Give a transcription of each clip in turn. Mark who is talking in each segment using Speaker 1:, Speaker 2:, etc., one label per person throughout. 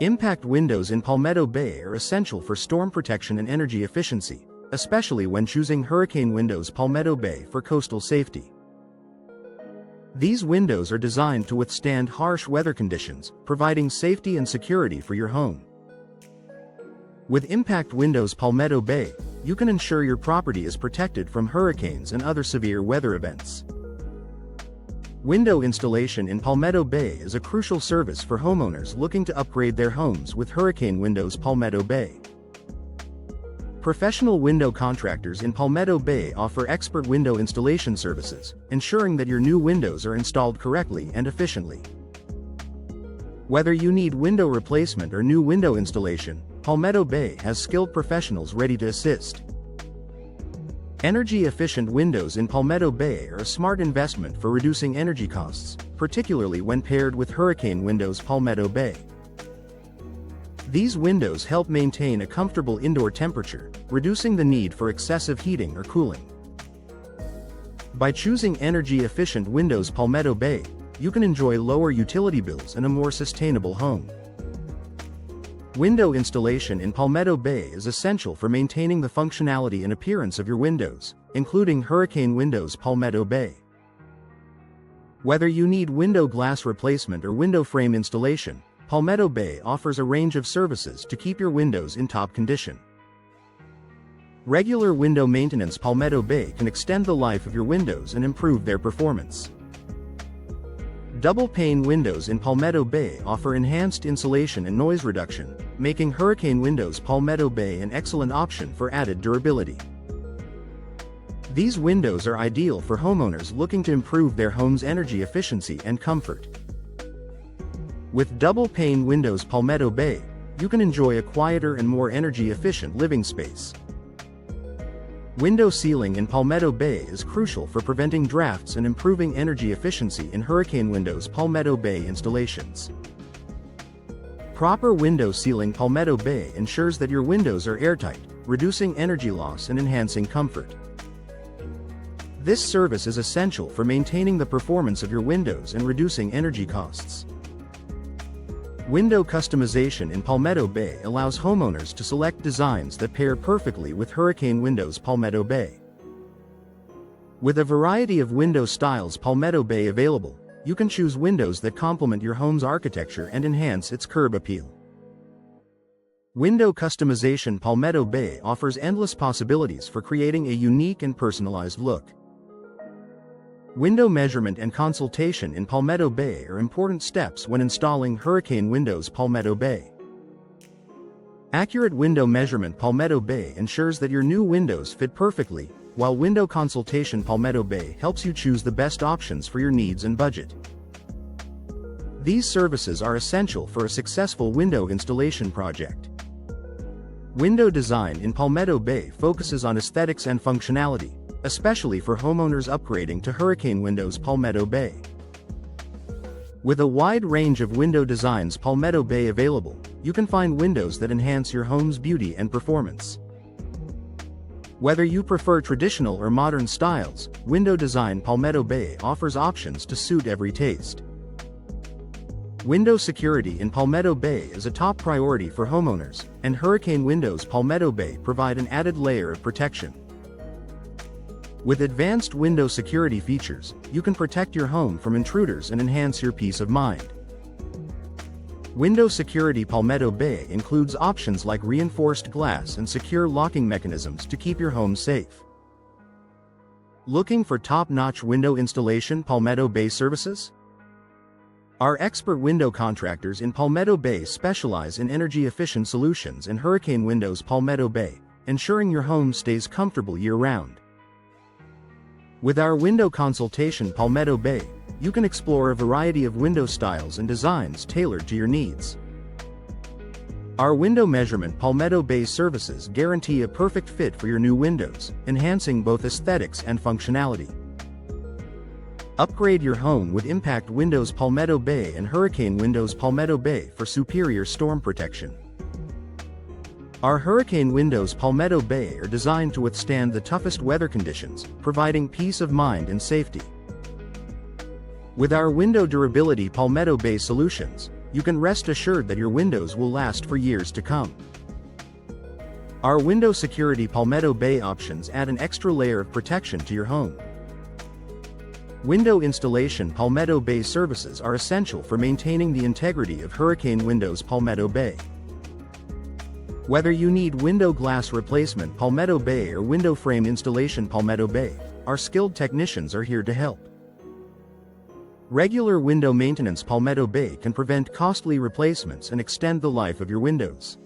Speaker 1: Impact windows in Palmetto Bay are essential for storm protection and energy efficiency, especially when choosing hurricane windows Palmetto Bay for coastal safety. These windows are designed to withstand harsh weather conditions, providing safety and security for your home. With Impact Windows Palmetto Bay, you can ensure your property is protected from hurricanes and other severe weather events. Window installation in Palmetto Bay is a crucial service for homeowners looking to upgrade their homes with hurricane windows Palmetto Bay. Professional window contractors in Palmetto Bay offer expert window installation services, ensuring that your new windows are installed correctly and efficiently. Whether you need window replacement or new window installation, Palmetto Bay has skilled professionals ready to assist. Energy-efficient windows in Palmetto Bay are a smart investment for reducing energy costs, particularly when paired with hurricane windows Palmetto Bay. These windows help maintain a comfortable indoor temperature, reducing the need for excessive heating or cooling. By choosing energy-efficient windows Palmetto Bay, you can enjoy lower utility bills and a more sustainable home. Window installation in Palmetto Bay is essential for maintaining the functionality and appearance of your windows, including hurricane windows Palmetto Bay. Whether you need window glass replacement or window frame installation, Palmetto Bay offers a range of services to keep your windows in top condition. Regular window maintenance Palmetto Bay can extend the life of your windows and improve their performance. Double-pane windows in Palmetto Bay offer enhanced insulation and noise reduction, making hurricane windows Palmetto Bay an excellent option for added durability. These windows are ideal for homeowners looking to improve their home's energy efficiency and comfort. With double-pane windows Palmetto Bay, you can enjoy a quieter and more energy-efficient living space. Window sealing in Palmetto Bay is crucial for preventing drafts and improving energy efficiency in hurricane windows Palmetto Bay installations. Proper window sealing Palmetto Bay ensures that your windows are airtight, reducing energy loss and enhancing comfort. This service is essential for maintaining the performance of your windows and reducing energy costs. Window customization in Palmetto Bay allows homeowners to select designs that pair perfectly with hurricane windows Palmetto Bay. With a variety of window styles Palmetto Bay available, you can choose windows that complement your home's architecture and enhance its curb appeal. Window customization Palmetto Bay offers endless possibilities for creating a unique and personalized look. Window measurement and consultation in Palmetto Bay are important steps when installing hurricane windows Palmetto Bay. Accurate window measurement Palmetto Bay ensures that your new windows fit perfectly, while window consultation Palmetto Bay helps you choose the best options for your needs and budget. These services are essential for a successful window installation project. Window design in Palmetto Bay focuses on aesthetics and functionality, especially for homeowners upgrading to hurricane windows Palmetto Bay. With a wide range of window designs Palmetto Bay available, you can find windows that enhance your home's beauty and performance. Whether you prefer traditional or modern styles, window design Palmetto Bay offers options to suit every taste. Window security in Palmetto Bay is a top priority for homeowners, and hurricane windows Palmetto Bay provide an added layer of protection. With advanced window security features, you can protect your home from intruders and enhance your peace of mind. Window security Palmetto Bay includes options like reinforced glass and secure locking mechanisms to keep your home safe. Looking for top-notch window installation Palmetto Bay services? Our expert window contractors in Palmetto Bay specialize in energy-efficient solutions and hurricane windows Palmetto Bay, ensuring your home stays comfortable year-round. With our window consultation Palmetto Bay, you can explore a variety of window styles and designs tailored to your needs. Our window measurement Palmetto Bay services guarantee a perfect fit for your new windows, enhancing both aesthetics and functionality. Upgrade your home with Impact Windows Palmetto Bay and Hurricane Windows Palmetto Bay for superior storm protection. Our hurricane windows Palmetto Bay are designed to withstand the toughest weather conditions, providing peace of mind and safety. With our window durability Palmetto Bay solutions, you can rest assured that your windows will last for years to come. Our window security Palmetto Bay options add an extra layer of protection to your home. Window installation Palmetto Bay services are essential for maintaining the integrity of hurricane windows Palmetto Bay. Whether you need window glass replacement Palmetto Bay or window frame installation Palmetto Bay, our skilled technicians are here to help. Regular window maintenance Palmetto Bay can prevent costly replacements and extend the life of your windows.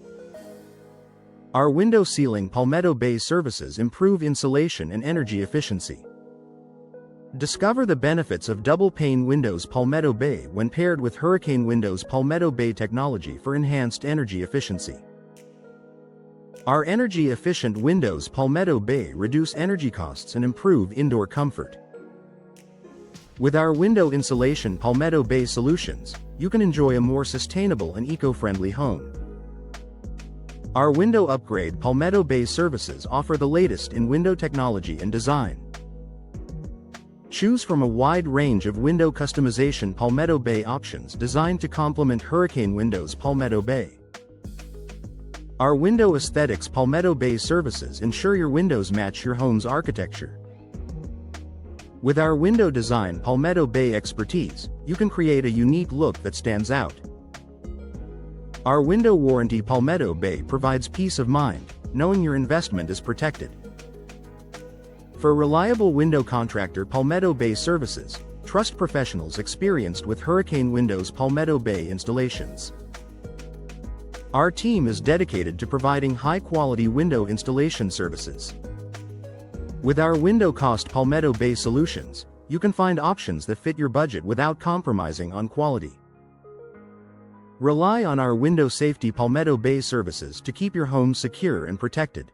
Speaker 1: Our window sealing Palmetto Bay services improve insulation and energy efficiency. Discover the benefits of double-pane windows Palmetto Bay when paired with Hurricane Windows Palmetto Bay technology for enhanced energy efficiency. Our energy-efficient windows Palmetto Bay reduce energy costs and improve indoor comfort. With our window insulation Palmetto Bay solutions, you can enjoy a more sustainable and eco-friendly home. Our window upgrade Palmetto Bay services offer the latest in window technology and design. Choose from a wide range of window customization Palmetto Bay options designed to complement Hurricane Windows Palmetto Bay. Our window aesthetics Palmetto Bay services ensure your windows match your home's architecture. With our window design Palmetto Bay expertise, you can create a unique look that stands out. Our window warranty Palmetto Bay provides peace of mind, knowing your investment is protected. For reliable window contractor Palmetto Bay services, trust professionals experienced with Hurricane Windows Palmetto Bay installations. Our team is dedicated to providing high-quality window installation services. With our window cost Palmetto Bay solutions, you can find options that fit your budget without compromising on quality. Rely on our window safety Palmetto Bay services to keep your home secure and protected.